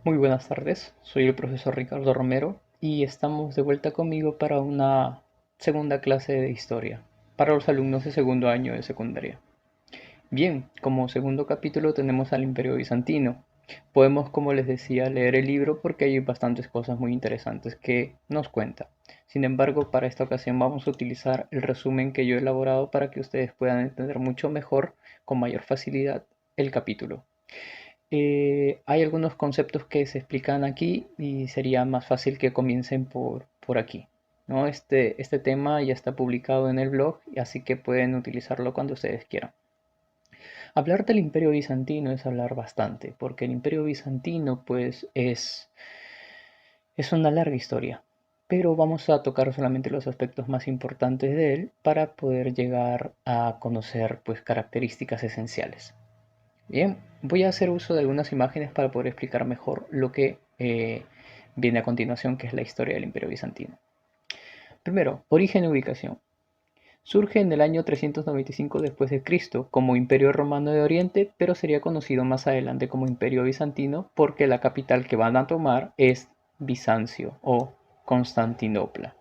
Muy buenas tardes, soy el profesor Ricardo Romero y estamos de vuelta conmigo para una segunda clase de historia para los alumnos de segundo año de secundaria. Bien, como segundo capítulo tenemos al Imperio Bizantino. Podemos, como les decía, leer el libro porque hay bastantes cosas muy interesantes que nos cuenta. Sin embargo, para esta ocasión vamos a utilizar el resumen que yo he elaborado para que ustedes puedan entender mucho mejor, con mayor facilidad, el capítulo. Hay algunos conceptos que se explican aquí y sería más fácil que comiencen por aquí, ¿no? Este tema ya está publicado en el blog, así que pueden utilizarlo cuando ustedes quieran. Hablar del Imperio Bizantino es hablar bastante, porque el Imperio Bizantino pues es una larga historia, pero vamos a tocar solamente los aspectos más importantes de él para poder llegar a conocer pues características esenciales. Bien, voy a hacer uso de algunas imágenes para poder explicar mejor lo que viene a continuación, que es la historia del Imperio Bizantino. Primero, origen y ubicación. Surge en el año 395 después de Cristo como Imperio Romano de Oriente, pero sería conocido más adelante como Imperio Bizantino porque la capital que van a tomar es Bizancio o Constantinopla.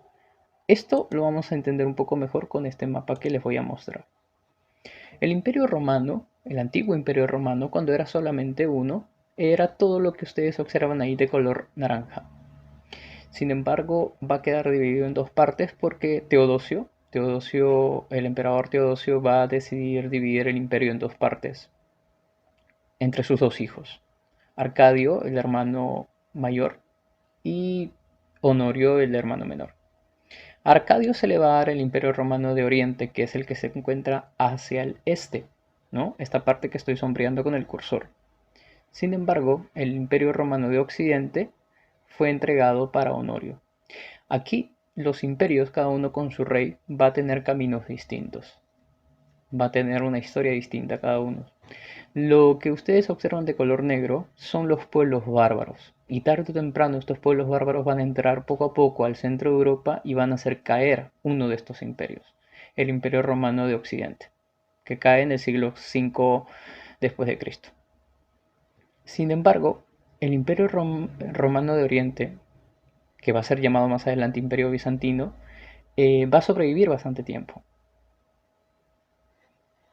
Esto lo vamos a entender un poco mejor con este mapa que les voy a mostrar. El Imperio Romano, el antiguo Imperio Romano, cuando era solamente uno, era todo lo que ustedes observan ahí de color naranja. Sin embargo, va a quedar dividido en dos partes porque el emperador Teodosio va a decidir dividir el imperio en dos partes entre sus dos hijos. Arcadio, el hermano mayor, y Honorio, el hermano menor. A Arcadio se le va a dar el Imperio Romano de Oriente, que es el que se encuentra hacia el este, ¿no? Esta parte que estoy sombreando con el cursor. Sin embargo, el Imperio Romano de Occidente fue entregado para Honorio. Aquí los imperios, cada uno con su rey, va a tener caminos distintos. Va a tener una historia distinta cada uno. Lo que ustedes observan de color negro son los pueblos bárbaros. Y tarde o temprano estos pueblos bárbaros van a entrar poco a poco al centro de Europa y van a hacer caer uno de estos imperios, el Imperio Romano de Occidente, que cae en el siglo V después de Cristo. Sin embargo, el Imperio Romano de Oriente, que va a ser llamado más adelante Imperio Bizantino, va a sobrevivir bastante tiempo.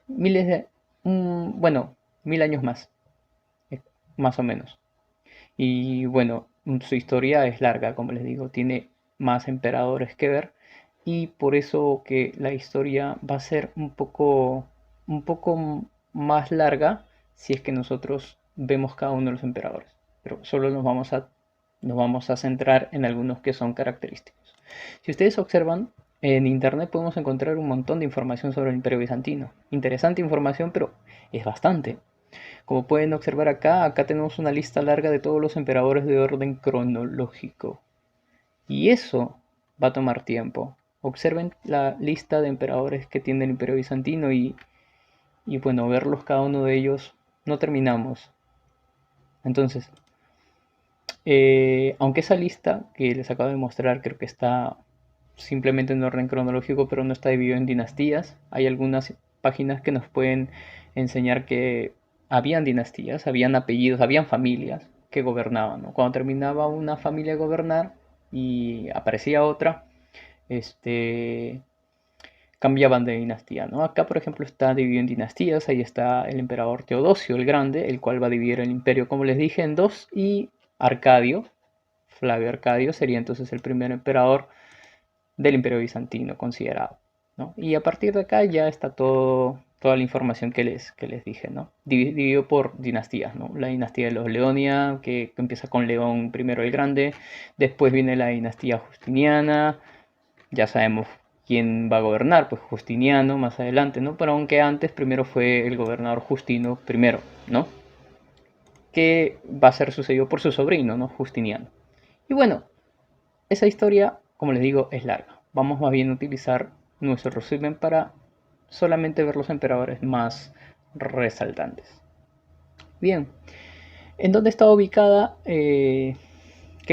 Miles de, bueno, 1000 años más, eh, más o menos. Y bueno, su historia es larga, como les digo, tiene más emperadores que ver y por eso que la historia va a ser un poco más larga si es que nosotros vemos cada uno de los emperadores. Pero solo nos vamos a centrar en algunos que son característicos. Si ustedes observan, en internet podemos encontrar un montón de información sobre el Imperio Bizantino. Interesante información, pero es bastante. Como pueden observar acá tenemos una lista larga de todos los emperadores de orden cronológico. Y eso va a tomar tiempo. Observen la lista de emperadores que tiene el Imperio Bizantino y bueno, verlos cada uno de ellos no terminamos. Entonces, aunque esa lista que les acabo de mostrar creo que está simplemente en orden cronológico, pero no está dividido en dinastías, hay algunas páginas que nos pueden enseñar que habían dinastías, habían apellidos, habían familias que gobernaban, ¿no? Cuando terminaba una familia de gobernar y aparecía otra, este, cambiaban de dinastía, ¿no? Acá, por ejemplo, está dividido en dinastías. Ahí está el emperador Teodosio el Grande, el cual va a dividir el imperio, como les dije, en dos. Y Arcadio, Flavio Arcadio, sería entonces el primer emperador del imperio bizantino considerado, ¿no? Y a partir de acá ya está toda la información que les dije, ¿no? Dividido por dinastías, ¿no? La dinastía de los Leonia, que empieza con León I el Grande. Después viene la dinastía Justiniana. Ya sabemos quién va a gobernar, pues Justiniano más adelante, ¿no? Pero aunque antes primero fue el gobernador Justino I, ¿no? Que va a ser sucedido por su sobrino, ¿no? Justiniano. Y bueno, esa historia, como les digo, es larga. Vamos más bien a utilizar nuestro resumen para solamente ver los emperadores más resaltantes. Bien, ¿en dónde estaba ubicada? Que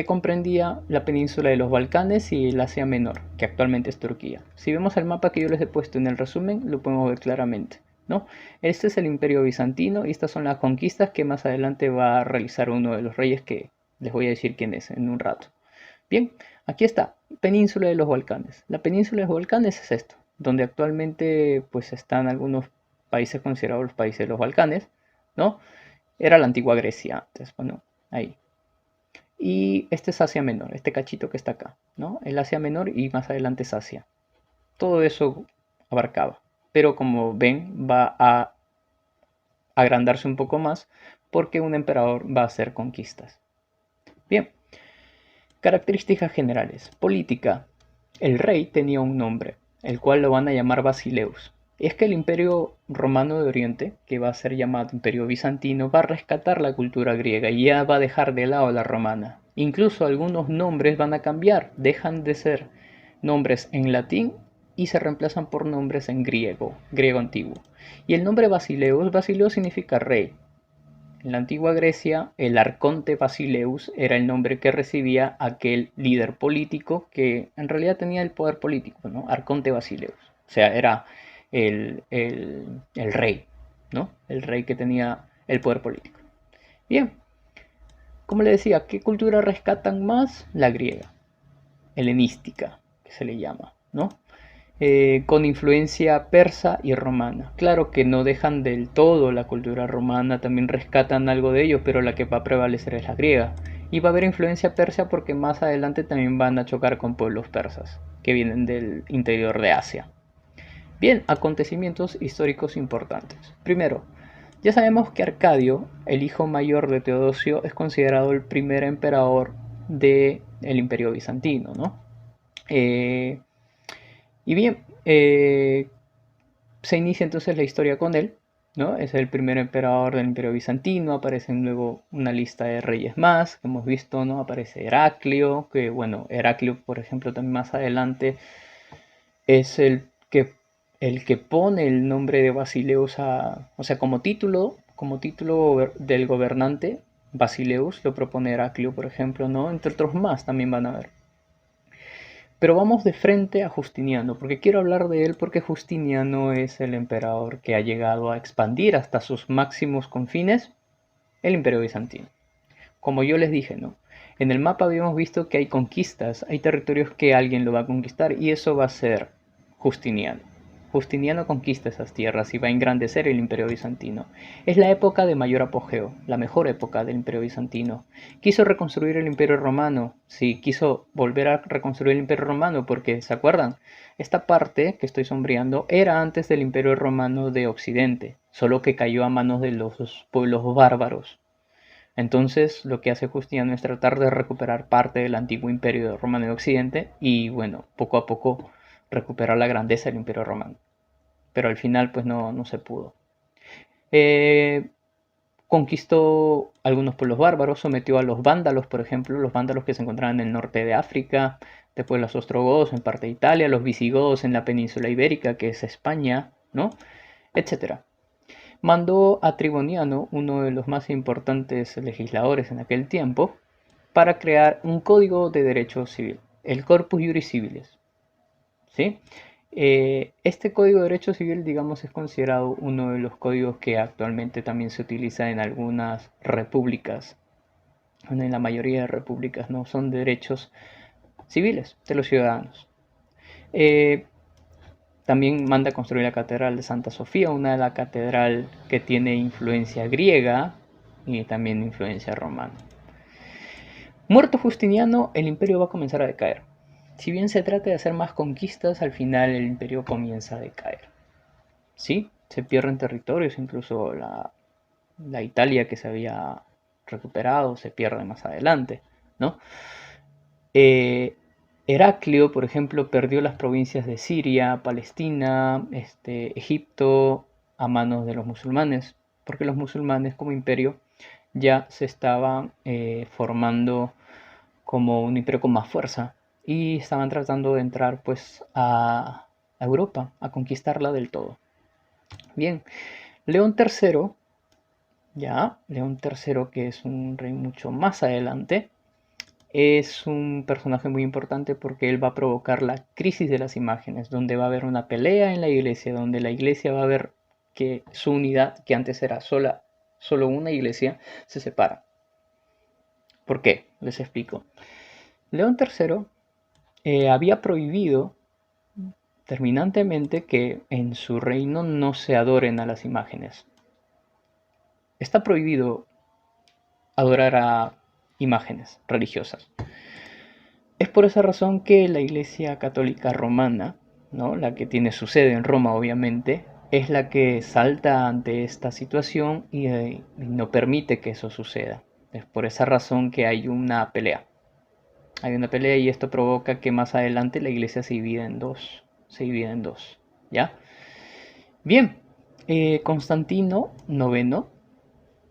comprendía la península de los Balcanes y el Asia Menor, que actualmente es Turquía. Si vemos el mapa que yo les he puesto en el resumen, lo podemos ver claramente, ¿no? Este es el Imperio Bizantino y estas son las conquistas que más adelante va a realizar uno de los reyes que Les voy a decir quién es en un rato. Bien, aquí está, Península de los Balcanes. La Península de los Balcanes es esto, donde actualmente pues están algunos países considerados los países de los Balcanes, ¿no? Era la antigua Grecia antes, bueno, ahí. Y este es Asia Menor, este cachito que está acá, ¿no? El Asia Menor y más adelante es Asia. Todo eso abarcaba, pero como ven va a agrandarse un poco más porque un emperador va a hacer conquistas. Bien, características generales. Política. El rey tenía un nombre, el cual lo van a llamar Basileus. Es que el Imperio Romano de Oriente, que va a ser llamado Imperio Bizantino, va a rescatar la cultura griega y ya va a dejar de lado la romana. Incluso algunos nombres van a cambiar, dejan de ser nombres en latín y se reemplazan por nombres en griego, griego antiguo. Y el nombre Basileus, Basileus significa rey. En la antigua Grecia, el arconte Basileus era el nombre que recibía aquel líder político que en realidad tenía el poder político, ¿no? Arconte Basileus. O sea, era el rey, ¿no? El rey que tenía el poder político. Bien, como le decía, ¿qué cultura rescatan más? La griega, helenística, que se le llama, ¿no? Con influencia persa y romana. Claro que no dejan del todo la cultura romana, también rescatan algo de ello, pero la que va a prevalecer es la griega. Y va a haber influencia persa porque más adelante también van a chocar con pueblos persas, que vienen del interior de Asia. Bien, acontecimientos históricos importantes. Primero, ya sabemos que Arcadio, el hijo mayor de Teodosio, es considerado el primer emperador del Imperio Bizantino, ¿no? Eh, y bien, se inicia entonces la historia con él, ¿no? Es el primer emperador del Imperio Bizantino, aparecen luego una lista de reyes más, que hemos visto, ¿no? Aparece Heraclio, que bueno, Heraclio, por ejemplo, también más adelante es el que pone el nombre de Basileus o sea, como título del gobernante, Basileus lo propone Heraclio, por ejemplo, ¿no? Entre otros más también van a ver. Pero vamos de frente a Justiniano, porque quiero hablar de él porque Justiniano es el emperador que ha llegado a expandir hasta sus máximos confines el Imperio Bizantino. Como yo les dije, ¿no? En el mapa habíamos visto que hay conquistas, hay territorios que alguien lo va a conquistar y eso va a ser Justiniano. Justiniano conquista esas tierras y va a engrandecer el Imperio Bizantino. Es la época de mayor apogeo, la mejor época del Imperio Bizantino. Quiso reconstruir el Imperio Romano, sí, quiso volver a reconstruir el Imperio Romano porque, ¿se acuerdan? Esta parte que estoy sombreando era antes del Imperio Romano de Occidente, solo que cayó a manos de los pueblos bárbaros. Entonces, lo que hace Justiniano es tratar de recuperar parte del antiguo imperio romano de Occidente y, bueno, poco a poco recuperar la grandeza del imperio romano. Pero al final, pues no se pudo. Eh, Conquistó algunos pueblos bárbaros, sometió a los vándalos, por ejemplo, los vándalos que se encontraban en el norte de África, después los ostrogodos en parte de Italia, los visigodos en la península ibérica, que es España, ¿no? Etcétera. Mandó a Triboniano, uno de los más importantes legisladores en aquel tiempo, para crear un código de derecho civil, el Corpus Juris Civilis. ¿Sí? Este código de derecho civil, digamos, es considerado uno de los códigos que actualmente también se utiliza en algunas repúblicas. En la mayoría de repúblicas no son derechos civiles de los ciudadanos. También manda a construir la Catedral de Santa Sofía, una catedral que tiene influencia griega y también influencia romana. Muerto Justiniano, el imperio va a comenzar a decaer. Si bien se trata de hacer más conquistas, al final el imperio comienza a decaer. ¿Sí? Se pierden territorios, incluso la Italia que se había recuperado se pierde más adelante, ¿no? Heraclio, por ejemplo, perdió las provincias de Siria, Palestina, Egipto a manos de los musulmanes, porque los musulmanes como imperio ya se estaban formando como un imperio con más fuerza y estaban tratando de entrar pues a Europa, a conquistarla del todo. Bien, León III, ya, León III que es un rey mucho más adelante, es un personaje muy importante porque él va a provocar la crisis de las imágenes, donde va a haber una pelea en la iglesia, donde la iglesia va a ver que su unidad, que antes era solo una iglesia, se separa. ¿Por qué? Les explico. León III había prohibido terminantemente que en su reino no se adoren a las imágenes. Está prohibido adorar a imágenes religiosas. Es por esa razón que la Iglesia Católica Romana, ¿no?, la que tiene su sede en Roma obviamente, es la que salta ante esta situación y no permite que eso suceda. Es por esa razón que hay una pelea. Hay una pelea y esto provoca que más adelante la iglesia se divida en dos. Se divide en dos. ¿Ya? Bien. Constantino IX,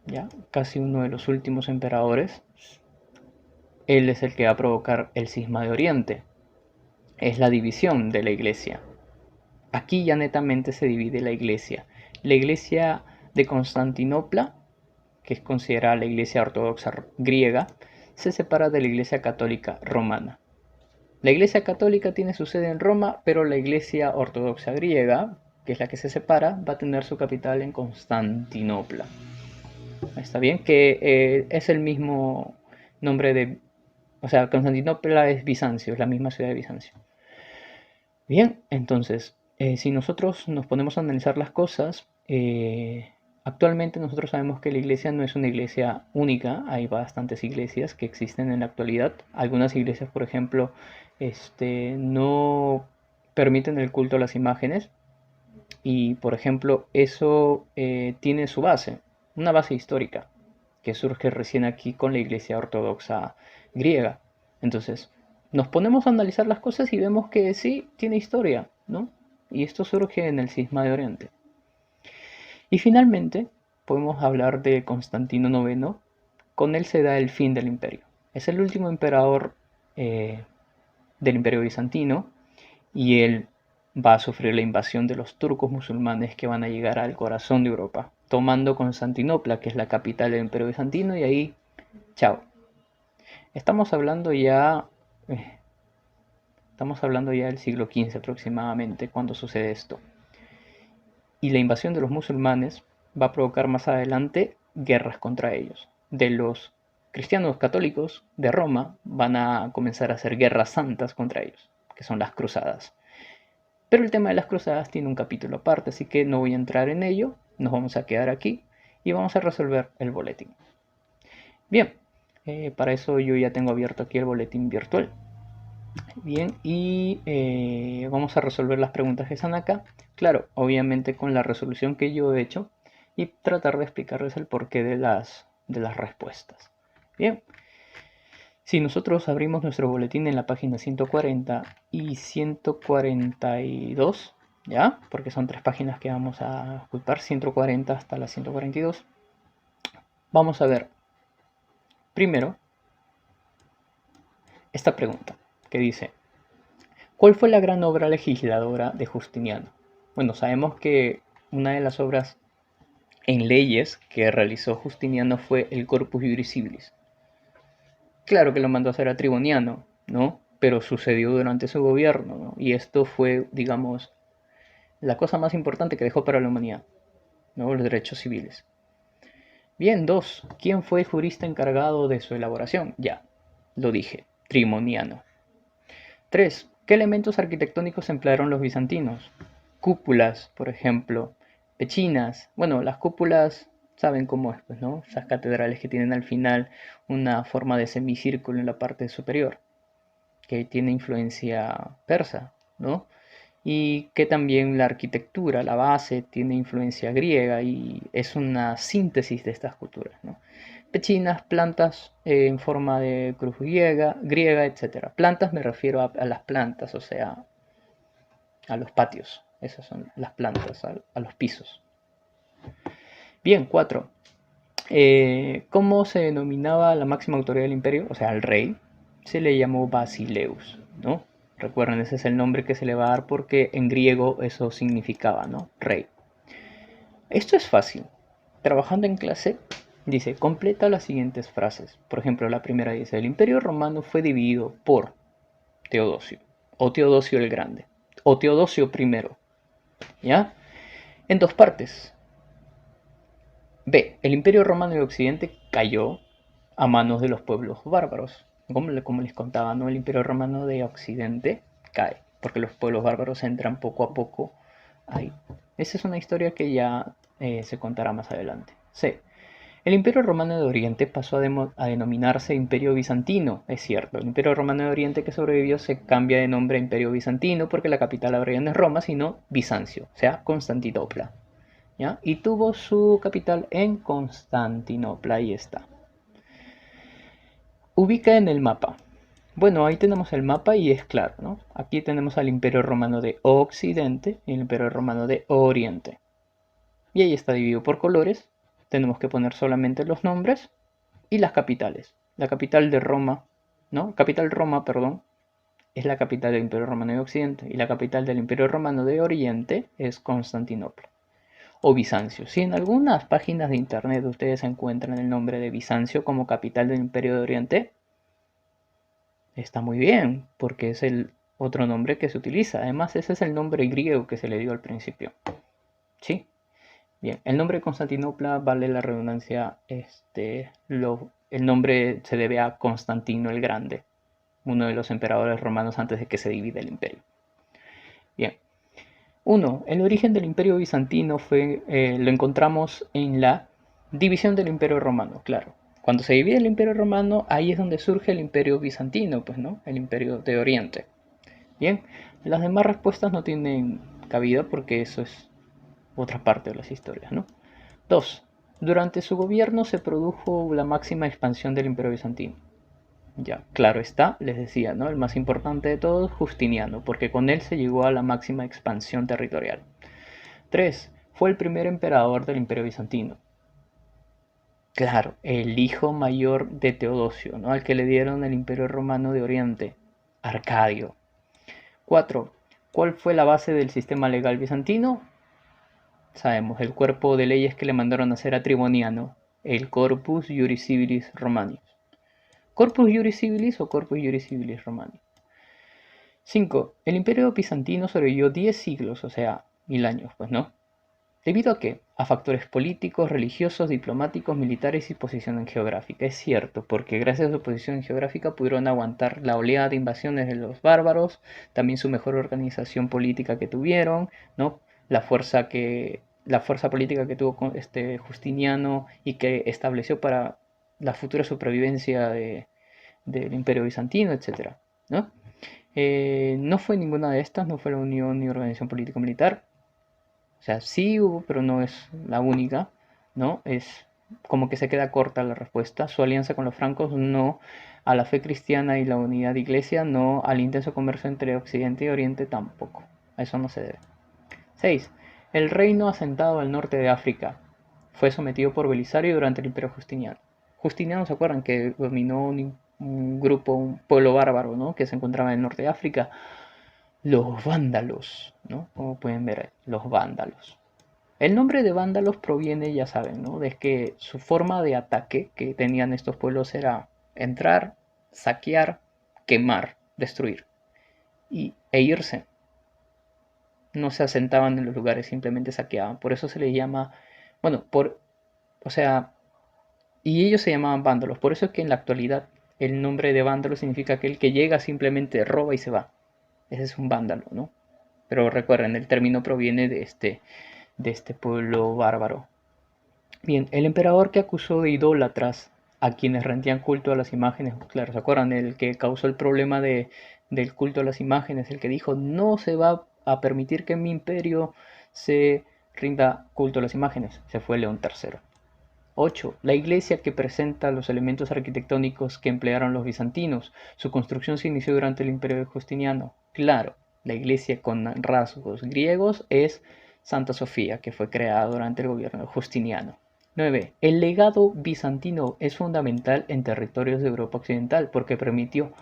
¿ya? Casi uno de los últimos emperadores. Él es el que va a provocar el cisma de Oriente. Es la división de la iglesia. Aquí ya netamente se divide la iglesia. La iglesia de Constantinopla, que es considerada la iglesia ortodoxa griega, se separa de la iglesia católica romana. La iglesia católica tiene su sede en Roma, pero la iglesia ortodoxa griega, que es la que se separa, va a tener su capital en Constantinopla. Está bien, que es el mismo nombre de... O sea, Constantinopla es Bizancio, es la misma ciudad de Bizancio. Bien, entonces, si nosotros nos ponemos a analizar las cosas, actualmente nosotros sabemos que la iglesia no es una iglesia única, hay bastantes iglesias que existen en la actualidad. Algunas iglesias, por ejemplo, no permiten el culto a las imágenes y, por ejemplo, eso tiene su base, una base histórica que surge recién aquí con la iglesia ortodoxa griega. Entonces, nos ponemos a analizar las cosas y vemos que sí, tiene historia, ¿no? Y esto surge en el cisma de Oriente. Y finalmente, podemos hablar de Constantino IX. Con él se da el fin del imperio. Es el último emperador del imperio bizantino y él va a sufrir la invasión de los turcos musulmanes que van a llegar al corazón de Europa, tomando Constantinopla, que es la capital del imperio bizantino, y ahí, chao. Estamos hablando ya eh, Estamos hablando ya del siglo XV aproximadamente cuando sucede esto. Y la invasión de los musulmanes va a provocar más adelante guerras contra ellos. De los cristianos católicos de Roma van a comenzar a hacer guerras santas contra ellos, que son las cruzadas. Pero el tema de las cruzadas tiene un capítulo aparte, así que no voy a entrar en ello. Nos vamos a quedar aquí y vamos a resolver el boletín. Bien, para eso yo ya tengo abierto aquí el boletín virtual. Bien, y vamos a resolver las preguntas que están acá. Claro, obviamente con la resolución que yo he hecho y tratar de explicarles el porqué de las respuestas. Bien, si nosotros abrimos nuestro boletín en la página 140 y 142, ¿ya? Porque son tres páginas que vamos a ocultar, 140 hasta la 142. Vamos a ver primero esta pregunta que dice: ¿cuál fue la gran obra legisladora de Justiniano? Bueno, sabemos que una de las obras en leyes que realizó Justiniano fue el Corpus Juris Civilis. Claro que lo mandó a hacer a Triboniano, ¿no? Pero sucedió durante su gobierno, ¿no? Y esto fue, digamos, la cosa más importante que dejó para la humanidad, ¿no? Los derechos civiles. Bien, 2. ¿Quién fue el jurista encargado de su elaboración? Ya, lo dije, Triboniano. 3. ¿Qué elementos arquitectónicos emplearon los bizantinos? Cúpulas, por ejemplo, pechinas. Bueno, las cúpulas saben cómo es, pues, ¿no? Esas catedrales que tienen al final una forma de semicírculo en la parte superior, que tiene influencia persa, ¿no? Y que también la arquitectura, la base, tiene influencia griega y es una síntesis de estas culturas, ¿no? Pechinas, plantas en forma de cruz griega, etc. Plantas me refiero a las plantas, o sea, a los patios. Esas son las plantas, a los pisos. Bien, 4. ¿Cómo se denominaba la máxima autoridad del imperio? O sea, al rey. Se le llamó Basileus, ¿no? Recuerden, ese es el nombre que se le va a dar porque en griego eso significaba, ¿no? Rey. Esto es fácil. Trabajando en clase, dice, completa las siguientes frases. Por ejemplo, la primera dice: el imperio romano fue dividido por Teodosio, o Teodosio el Grande, o Teodosio I, ¿ya? En dos partes. B. El imperio romano de Occidente cayó a manos de los pueblos bárbaros. Como les contaba, ¿no? El Imperio Romano de Occidente cae, porque los pueblos bárbaros entran poco a poco ahí. Esa es una historia que ya se contará más adelante. C. El Imperio Romano de Oriente pasó a denominarse Imperio Bizantino, es cierto. El Imperio Romano de Oriente que sobrevivió se cambia de nombre a Imperio Bizantino porque la capital ahora ya no es Roma, sino Bizancio, o sea, Constantinopla. ¿Ya? Y tuvo su capital en Constantinopla, ahí está. Ubica en el mapa. Bueno, ahí tenemos el mapa y es claro, ¿no? Aquí tenemos al Imperio Romano de Occidente y el Imperio Romano de Oriente. Y ahí está dividido por colores. Tenemos que poner solamente los nombres y las capitales. La capital de Roma, ¿no? Capital Roma, perdón, es la capital del Imperio Romano de Occidente y la capital del Imperio Romano de Oriente es Constantinopla o Bizancio. Si en algunas páginas de internet ustedes encuentran el nombre de Bizancio como capital del Imperio de Oriente, está muy bien, porque es el otro nombre que se utiliza. Además, ese es el nombre griego que se le dio al principio. ¿Sí? Bien, el nombre de Constantinopla, vale la redundancia, el nombre se debe a Constantino el Grande, uno de los emperadores romanos antes de que se divida el imperio. Bien. 1. El origen del imperio bizantino lo encontramos en la división del imperio romano, claro. Cuando se divide el imperio romano, ahí es donde surge el imperio bizantino, pues, ¿no? El imperio de Oriente. Bien, las demás respuestas no tienen cabida porque eso es otra parte de las historias, ¿no? 2. Durante su gobierno se produjo la máxima expansión del imperio bizantino. Ya, claro está, les decía, ¿no? El más importante de todos, Justiniano, porque con él se llegó a la máxima expansión territorial. 3. Fue el primer emperador del Imperio Bizantino. Claro, el hijo mayor de Teodosio, ¿no? Al que le dieron el Imperio Romano de Oriente, Arcadio. 4. ¿Cuál fue la base del sistema legal bizantino? Sabemos, el cuerpo de leyes que le mandaron a hacer a Triboniano, el Corpus Juris Civilis Romani. ¿Corpus Juris Civilis o Corpus Juris Civilis Romani? 5. El Imperio Bizantino sobrevivió 10 siglos, o sea, 1000 años, pues, ¿no? ¿Debido a qué? A factores políticos, religiosos, diplomáticos, militares y posición geográfica. Es cierto, porque gracias a su posición geográfica pudieron aguantar la oleada de invasiones de los bárbaros, también su mejor organización política que tuvieron, ¿no? La fuerza política que tuvo Justiniano y que estableció para la futura supervivencia del Imperio Bizantino, etcétera, ¿no? No fue ninguna de estas, no fue la unión ni organización político-militar. O sea, sí hubo, pero no es la única, ¿no? Es como que se queda corta la respuesta. Su alianza con los francos, no. A la fe cristiana y la unidad de iglesia, no. Al intenso comercio entre Occidente y Oriente, tampoco. A eso no se debe. 6. El reino asentado al norte de África fue sometido por Belisario durante el Imperio Justiniano. Justiniano, ¿se acuerdan que dominó un grupo, un pueblo bárbaro, ¿no? Que se encontraba en el norte de África? Los vándalos, ¿no? Como pueden ver, los vándalos. El nombre de vándalos proviene, ya saben, ¿no? De que su forma de ataque que tenían estos pueblos era entrar, saquear, quemar, destruir e irse. No se asentaban en los lugares, simplemente saqueaban. Por eso se les llama, bueno, o sea, y ellos se llamaban vándalos. Por eso es que en la actualidad el nombre de vándalo significa aquel que llega, simplemente roba y se va. Ese es un vándalo, ¿no? Pero recuerden, el término proviene de este pueblo bárbaro. Bien, el emperador que acusó de idólatras a quienes rendían culto a las imágenes, claro, ¿se acuerdan? El que causó el problema del culto a las imágenes, el que dijo no se va a permitir que en mi imperio se rinda culto a las imágenes, se fue León III. 8. La iglesia que presenta los elementos arquitectónicos que emplearon los bizantinos. Su construcción se inició durante el imperio de Justiniano. Claro, la iglesia con rasgos griegos es Santa Sofía, que fue creada durante el gobierno de Justiniano. 9. El legado bizantino es fundamental en territorios de Europa Occidental porque permitió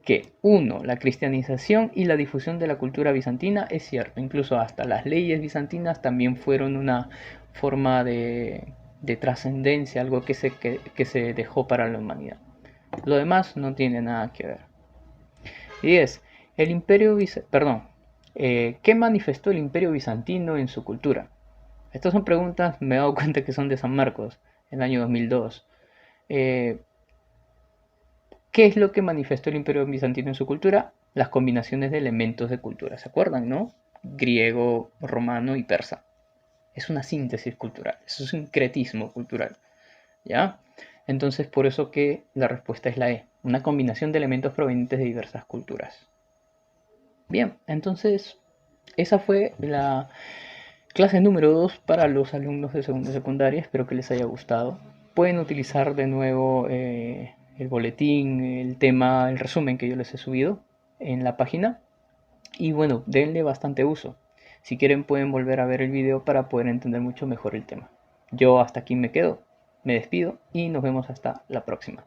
que, 1. La cristianización y la difusión de la cultura bizantina es cierto, incluso hasta las leyes bizantinas también fueron una forma de trascendencia, algo que se dejó para la humanidad. Lo demás no tiene nada que ver. 10. El imperio perdón, ¿qué manifestó el imperio bizantino en su cultura? Estas son preguntas, me he dado cuenta que son de San Marcos, en el año 2002. ¿Qué es lo que manifestó el Imperio Bizantino en su cultura? Las combinaciones de elementos de cultura, ¿se acuerdan, no? Griego, romano y persa. Es una síntesis cultural, es un sincretismo cultural, ¿ya? Entonces, por eso que la respuesta es la E, una combinación de elementos provenientes de diversas culturas. Bien, entonces, esa fue la clase número 2 para los alumnos de segundo secundaria. Espero que les haya gustado. Pueden utilizar de nuevo el boletín, el tema, el resumen que yo les he subido en la página. Y bueno, denle bastante uso. Si quieren pueden volver a ver el video para poder entender mucho mejor el tema. Yo hasta aquí me quedo, me despido y nos vemos hasta la próxima.